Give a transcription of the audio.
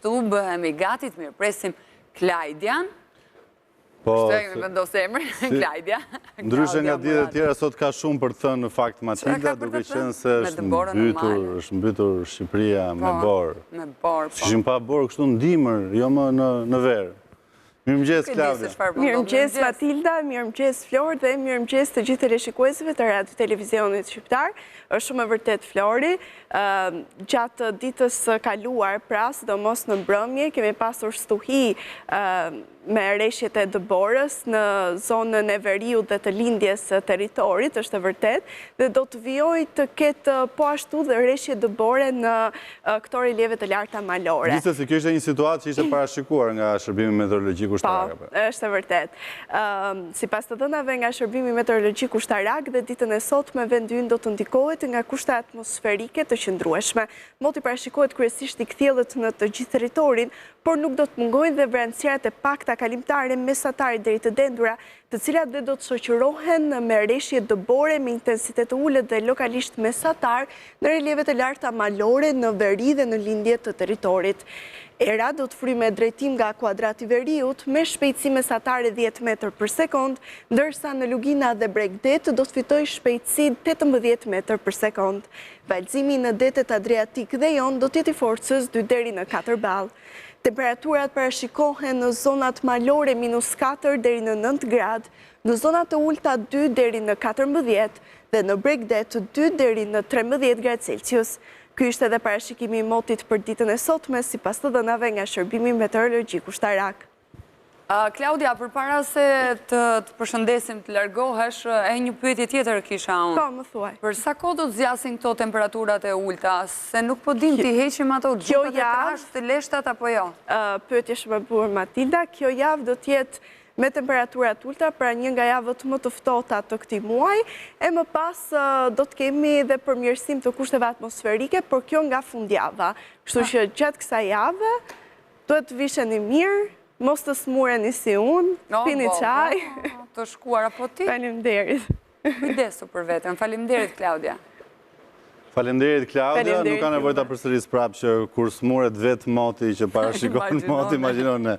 këtu bëhemi gati të mirëpresim Klajdian. Shtë vendos emrin, Klajdia. Ndryshe nga ditët tjera, sot ka shumë për të thënë në fakt Matilda, duke qenë se është mbytur Shqipëria me borë. Me borë, po. Shishim pa borë kështu ndimër, jo më në verë. Mirëmëngjes, Klaudia. Mirëmëngjes, Matilda, mirëmëngjes, Flori, dhe mirëmëngjes të gjithë teleshikuesve të radio televizionit shqiptar. Është shumë e vërtet, Flori. Gjatë ditës kaluar, pra, sidomos në mbrëmje, kemi pasur stuhi me rreshjet e dëborës në zonën e veriut dhe të lindjes teritorit, është e vërtet, dhe do të vijoj të ketë po ashtu dhe rreshje dëbore në këto relievet të larta malore. Gjithsesi, kjo ishte një situatë që ishte parashikuar nga Shërbimi Meteorologjik Ushtarak. Po, është e vërtet. Sipas të dhënave nga Shërbimi Meteorologjik Ushtarak, dhe ditën e sotme vendi ynë do të ndikohet nga kushte atmosferike të qëndrueshme. Moti parashikohet kryesisht i kthjellët në të gjithë territorin, por nuk do të mungojnë dhe vranësirat e pakta kalimtare mesatare deri të dendura, të cilat dhe do të shoqërohen me rreshje dëbore me intensitet të ulët dhe lokalisht mesatar në relievet e larta malore, në veri dhe në lindje të territorit. Era do të fryjë me drejtim nga kuadrati veriut me shpejtësi mesatare 10 metër për sekond, ndërsa në Lugina dhe Bregdet do të fitoj shpejtësi 18 metër për sekond. Valëzimi në detet Adriatik dhe Jon do të jetë i forcës 2 deri në 4 ballë. Temperaturat parashikohen në zonat malore -4 deri në 9 gradë, në zonat të ulta 2 deri në 14 dhe në Bregdet 2 deri në 13 gradë Celsius. Ky ishte edhe parashikimi i motit për ditën e sotme, sipas të dhënave nga Shërbimi Meteorologjik Ushtarak. Klaudia, përpara se të përshëndesim të largohesh, e një pyetje tjetër kisha unë. Po, më thuaj. Për sa kohë do të zgjasin këto temperaturat e ulta, se nuk po dim t'i heqim ato gjupat e trashtë të leshtat apo jo? Pyetje shumë e bukur, Matilda. Kjo javë do t'jetë me temperaturat ulta, pra një nga javët më të ftohta të këtij muaji, e më pas do të kemi dhe përmirësim të kushteve atmosferike, por kjo nga fundjava. Kështu që gjatë kësaj jave duhet të visheni mirë, mos të smureni si unë, pini çaj. Të shkuar apo ti? Faleminderit. Kujdesu për veten. Faleminderit, Klaudia. Faleminderit, Klaudia. Nuk ka nevojë ta përsëris prapë që kur smuret vetë moti që parashikon moti, imagjino ne.